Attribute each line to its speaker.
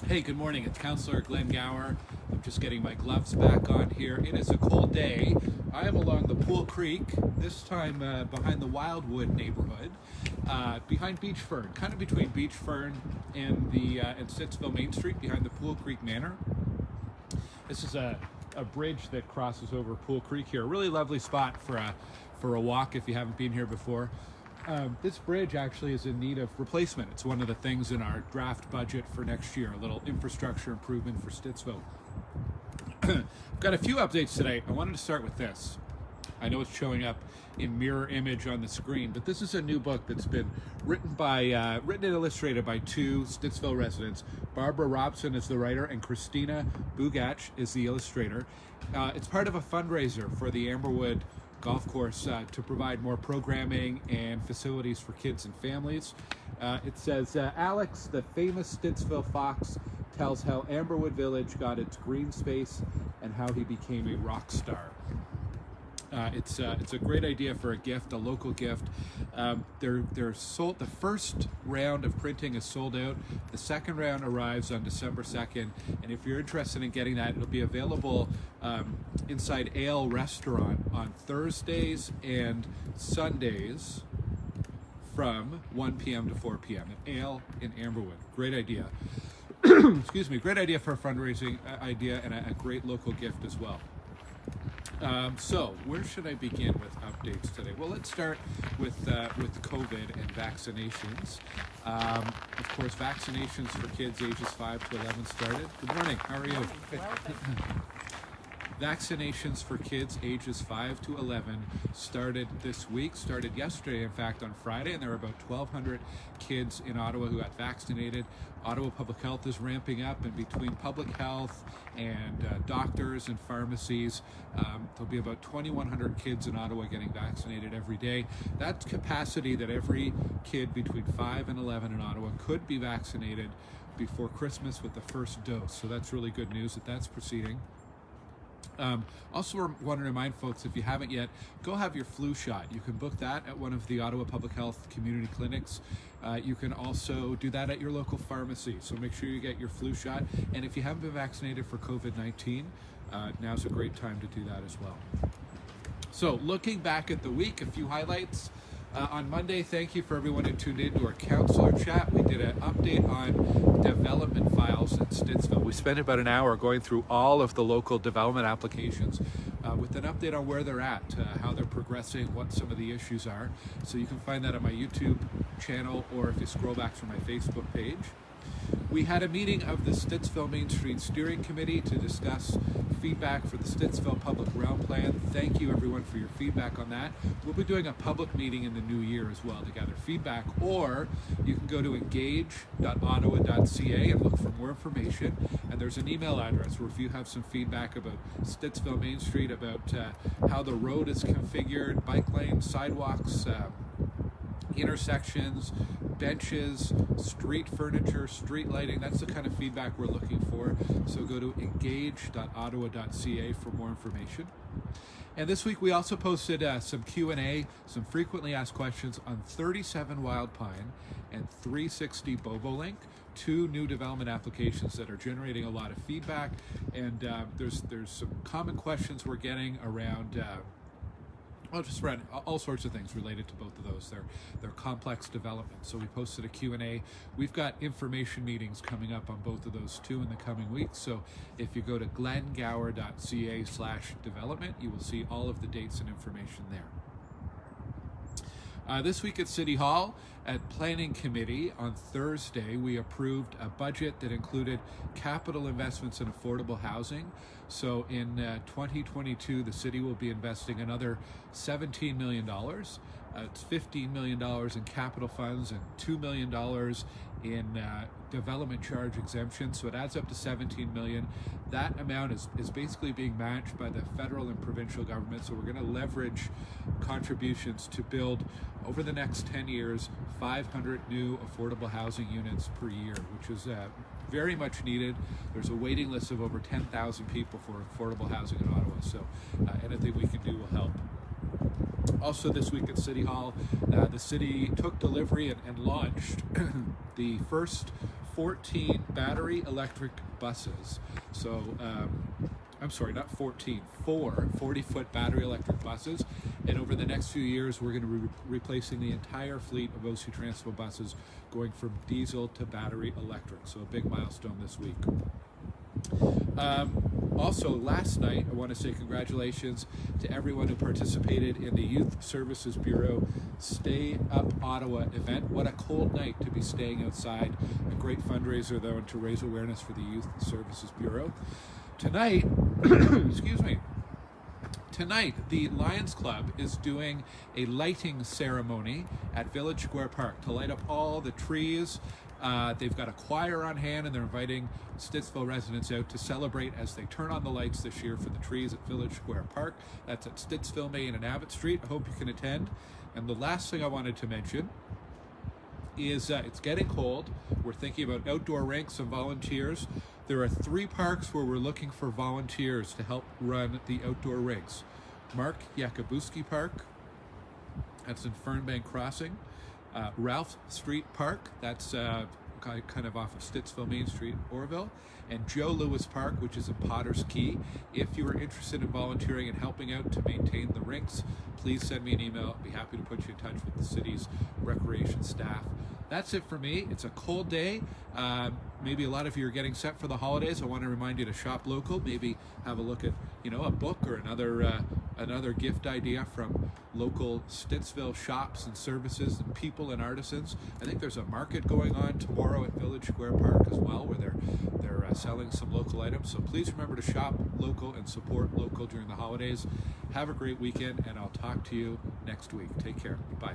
Speaker 1: Hey, good morning. It's Councillor Glen. I'm just getting my gloves back on here. It is a cold day. I am along the Poole Creek, this time behind the Wyldewood neighborhood, behind Beach Fern, kind of between Beach Fern and and Stittsville Main Street, behind the Poole Creek Manor. This is a bridge that crosses over Poole Creek here. A really lovely spot for a walk if you haven't been here before. This bridge actually is in need of replacement. It's one of the things in our draft budget for next year, a little infrastructure improvement for Stittsville. I've got a few updates today. I wanted to start with this. I know it's showing up in mirror image on the screen, but this is a new book that's been written and illustrated by two Stittsville residents. Barbara Robson is the writer and Christina Bugach is the illustrator. It's part of a fundraiser for the Amberwood golf course to provide more programming and facilities for kids and families. It says, Alex, the famous Stittsville fox, tells how Amberwood Village got its green space and how he became a rock star. It's a great idea for a gift, a local gift. They're sold. The first round of printing is sold out. The second round arrives on December 2nd, and if you're interested in getting that, it'll be available inside Ale Restaurant on Thursdays and Sundays from 1 p.m. to 4 p.m. at Ale in Amberwood. Great idea. Excuse me. Great idea for a fundraising idea and a great local gift as well. So where should I begin with updates today? Well, let's start with COVID and vaccinations. Of course, vaccinations for kids ages 5 to 11 started. Good morning. How are you? Vaccinations for kids ages 5 to 11 started this week, started yesterday, in fact, on Friday, and there were about 1,200 kids in Ottawa who got vaccinated. Ottawa Public Health is ramping up, and between public health and doctors and pharmacies, there'll be about 2,100 kids in Ottawa getting vaccinated every day. That's capacity that every kid between 5 and 11 in Ottawa could be vaccinated before Christmas with the first dose. So that's really good news that that's proceeding. Also want to remind folks, if you haven't yet, go have your flu shot. You can book that at one of the Ottawa Public Health community clinics. You can also do that at your local pharmacy. So make sure you get your flu shot. And if you haven't been vaccinated for COVID-19, now's a great time to do that as well. So looking back at the week, a few highlights. On Monday, thank you for everyone who tuned in to our Councillor Chat. We did an update on development files in Stittsville. We spent about an hour going through all of the local development applications with an update on where they're at, how they're progressing, what some of the issues are. So you can find that on my YouTube channel, or if you scroll back to my Facebook page. We had a meeting of the Stittsville Main Street Steering Committee to discuss feedback for the Stittsville Public Realm Plan. Thank you everyone for your feedback on that. We'll be doing a public meeting in the new year as well to gather feedback, or you can go to engage.ottawa.ca and look for more information. And there's an email address where if you have some feedback about Stittsville Main Street, about how the road is configured, bike lanes, sidewalks, intersections, benches, street furniture, street lighting, that's the kind of feedback we're looking for. So go to engage.ottawa.ca for more information. And this week we also posted some Q&A, some frequently asked questions on 37 Wildpine and 360 Bobolink, two new development applications that are generating a lot of feedback. And there's some common questions we're getting around just around all sorts of things related to both of those. They're complex developments. So we posted a Q&A. We've got information meetings coming up on both of those two in the coming weeks. So if you go to glengower.ca/development, you will see all of the dates and information there. This week at City Hall, at Planning Committee on Thursday, we approved a budget that included capital investments in affordable housing. So in 2022, the city will be investing another $17 million. It's $15 million in capital funds and $2 million in development charge exemption. So it adds up to $17 million. That amount is basically being matched by the federal and provincial government. So we're going to leverage contributions to build, over the next 10 years, 500 new affordable housing units per year, which is very much needed. There's a waiting list of over 10,000 people for affordable housing in Ottawa. So anything we can do will help. Also this week at City Hall, the city took delivery and launched the first 14 battery electric buses. So, I'm sorry, not 14, 4 40-foot battery electric buses. And over the next few years, we're going to be replacing the entire fleet of OC Transpo buses, going from diesel to battery electric. So a big milestone this week. Also, last night, I want to say congratulations to everyone who participated in the Youth Services Bureau Stay Up Ottawa event. What a cold night to be staying outside. A great fundraiser, though, and to raise awareness for the Youth Services Bureau. Tonight, excuse me, tonight the Lions Club is doing a lighting ceremony at Village Square Park to light up all the trees. They've got a choir on hand, and they're inviting Stittsville residents out to celebrate as they turn on the lights this year for the trees at Village Square Park. That's at Stittsville, Main and Abbott Street. I hope you can attend. And the last thing I wanted to mention is it's getting cold. We're thinking about outdoor rinks and volunteers. There are 3 parks where we're looking for volunteers to help run the outdoor rinks. Mark Yakabuski Park, that's in Fernbank Crossing. Ralph Street Park, that's kind of off of Stittsville Main Street, Orville, and Joe Lewis Park, which is in Potter's Key. If you are interested in volunteering and helping out to maintain the rinks, please send me an email. I'd be happy to put you in touch with the city's recreation staff. That's it for me. It's a cold day. Maybe a lot of you are getting set for the holidays. I want to remind you to shop local. Maybe have a look at, a book or another gift idea from local Stittsville shops and services and people and artisans. I think there's a market going on tomorrow at Village Square Park as well, where they're selling some local items. So please remember to shop local and support local during the holidays. Have a great weekend, and I'll talk to you next week. Take care. Bye.